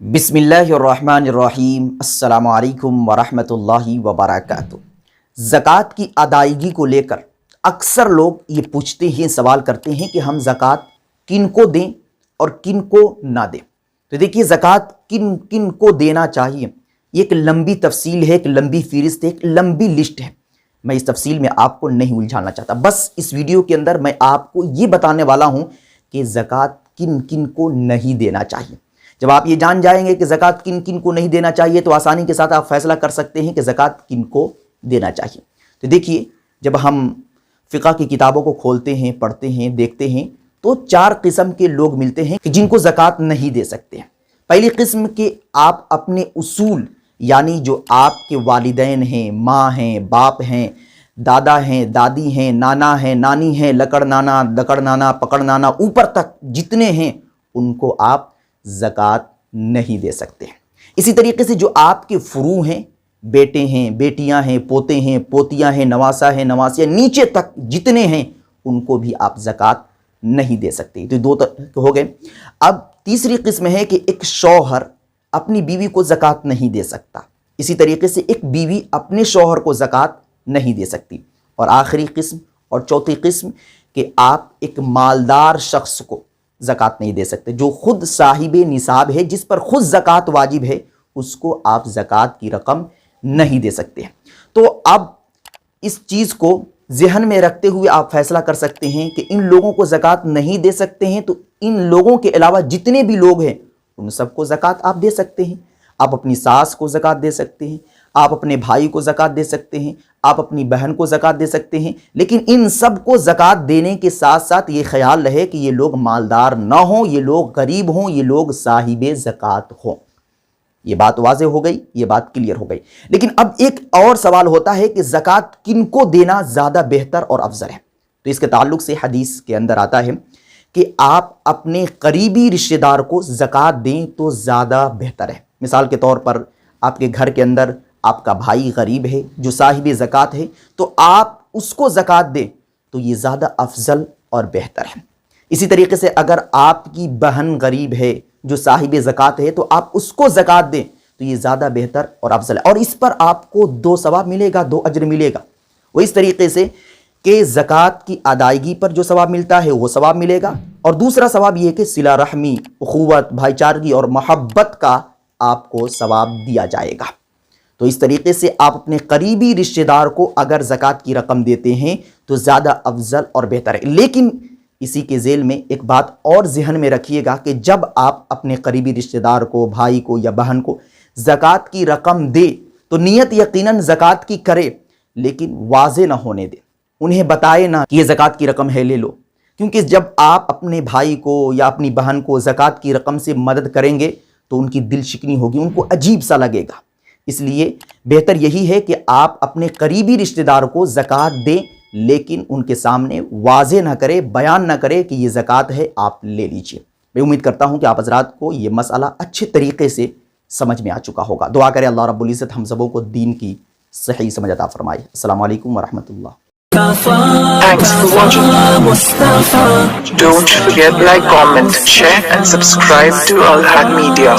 بسم اللہ الرحمن الرحیم۔ السلام علیکم ورحمۃ اللہ وبرکاتہ۔ زکوٰۃ کی ادائیگی کو لے کر اکثر لوگ یہ پوچھتے ہیں، سوال کرتے ہیں کہ ہم زکوٰۃ کن کو دیں اور کن کو نہ دیں۔ تو دیکھیے زکوٰۃ کن کن کو دینا چاہیے، یہ ایک لمبی تفصیل ہے، ایک لمبی فہرست ہے، ایک لمبی لسٹ ہے۔ میں اس تفصیل میں آپ کو نہیں الجھانا چاہتا، بس اس ویڈیو کے اندر میں آپ کو یہ بتانے والا ہوں کہ زکوٰۃ کن کن کو نہیں دینا چاہیے۔ جب آپ یہ جان جائیں گے کہ زکوٰۃ کن کن کو نہیں دینا چاہیے تو آسانی کے ساتھ آپ فیصلہ کر سکتے ہیں کہ زکوٰۃ کن کو دینا چاہیے۔ تو دیکھیے جب ہم فقہ کی کتابوں کو کھولتے ہیں، پڑھتے ہیں، دیکھتے ہیں تو 4 قسم کے لوگ ملتے ہیں کہ جن کو زکوٰۃ نہیں دے سکتے ہیں۔ پہلی قسم کے آپ اپنے اصول، یعنی جو آپ کے والدین ہیں، ماں ہیں، باپ ہیں، دادا ہیں، دادی ہیں، نانا ہیں، نانی ہیں، لکڑ نانا، دکڑ نانا، پکڑ نانا، اوپر تک جتنے ہیں ان کو آپ زکوٰۃ نہیں دے سکتے ہیں۔ اسی طریقے سے جو آپ کے فروع ہیں، بیٹے ہیں، بیٹیاں ہیں، پوتے ہیں، پوتیاں ہیں، نواسہ ہیں، نواسیاں، نیچے تک جتنے ہیں ان کو بھی آپ زکوٰۃ نہیں دے سکتے۔ تو 2 ہو گئے۔ اب تیسری قسم ہے کہ ایک شوہر اپنی بیوی کو زکوٰۃ نہیں دے سکتا، اسی طریقے سے ایک بیوی اپنے شوہر کو زکوٰۃ نہیں دے سکتی۔ اور آخری قسم اور چوتھی قسم کہ آپ ایک مالدار شخص کو زکوٰۃ نہیں دے سکتے، جو خود صاحب نصاب ہے، جس پر خود زکوٰۃ واجب ہے، اس کو آپ زکوٰۃ کی رقم نہیں دے سکتے ہیں۔ تو اب اس چیز کو ذہن میں رکھتے ہوئے آپ فیصلہ کر سکتے ہیں کہ ان لوگوں کو زکوٰۃ نہیں دے سکتے ہیں، تو ان لوگوں کے علاوہ جتنے بھی لوگ ہیں ان سب کو زکوٰۃ آپ دے سکتے ہیں۔ آپ اپنی ساس کو زکوٰۃ دے سکتے ہیں، آپ اپنے بھائی کو زکوٰۃ دے سکتے ہیں، آپ اپنی بہن کو زکوٰۃ دے سکتے ہیں، لیکن ان سب کو زکوٰۃ دینے کے ساتھ ساتھ یہ خیال رہے کہ یہ لوگ مالدار نہ ہوں، یہ لوگ غریب ہوں، یہ لوگ صاحب زکوٰۃ ہوں۔ یہ بات واضح ہو گئی، یہ بات کلیئر ہو گئی۔ لیکن اب ایک اور سوال ہوتا ہے کہ زکوٰۃ کن کو دینا زیادہ بہتر اور افضل ہے؟ تو اس کے تعلق سے حدیث کے اندر آتا ہے کہ آپ اپنے قریبی رشتہ دار کو زکوٰۃ دیں تو زیادہ بہتر ہے۔ مثال کے طور پر آپ کے گھر کے اندر آپ کا بھائی غریب ہے جو صاحب زکوٰۃ ہے، تو آپ اس کو زکوٰۃ دیں تو یہ زیادہ افضل اور بہتر ہے۔ اسی طریقے سے اگر آپ کی بہن غریب ہے جو صاحب زکوٰۃ ہے تو آپ اس کو زکوٰۃ دیں تو یہ زیادہ بہتر اور افضل ہے، اور اس پر آپ کو 2 ثواب ملے گا، 2 اجر ملے گا۔ وہ اس طریقے سے کہ زکوٰۃ کی ادائیگی پر جو ثواب ملتا ہے وہ ثواب ملے گا، اور دوسرا ثواب یہ کہ صلہ رحمی، اخوت، بھائی چارگی اور محبت کا آپ کو ثواب دیا جائے گا۔ تو اس طریقے سے آپ اپنے قریبی رشتہ دار کو اگر زکوٰۃ کی رقم دیتے ہیں تو زیادہ افضل اور بہتر ہے۔ لیکن اسی کے ذیل میں ایک بات اور ذہن میں رکھیے گا کہ جب آپ اپنے قریبی رشتہ دار کو، بھائی کو یا بہن کو زکوٰۃ کی رقم دے تو نیت یقیناً زکوٰۃ کی کرے، لیکن واضح نہ ہونے دے، انہیں بتائے نہ کہ یہ زکوٰۃ کی رقم ہے، لے لو، کیونکہ جب آپ اپنے بھائی کو یا اپنی بہن کو زکوٰۃ کی رقم سے مدد کریں گے تو ان کی دل شکنی ہوگی، ان کو عجیب سا لگے گا۔ اس لیے بہتر یہی ہے کہ آپ اپنے قریبی رشتہ دار کو زکوٰۃ دیں، لیکن ان کے سامنے واضح نہ کرے، بیان نہ کرے کہ یہ زکوٰۃ ہے، آپ لے لیجئے۔ میں امید کرتا ہوں کہ آپ حضرات کو یہ مسئلہ اچھے طریقے سے سمجھ میں آ چکا ہوگا۔ دعا کرے اللہ رب العزت ہم سبوں کو دین کی صحیح سمجھ عطا فرمائے۔ السلام علیکم ورحمۃ اللہ۔ Thanks for watching. Don't forget like, comment, share and subscribe to Al Haq Media.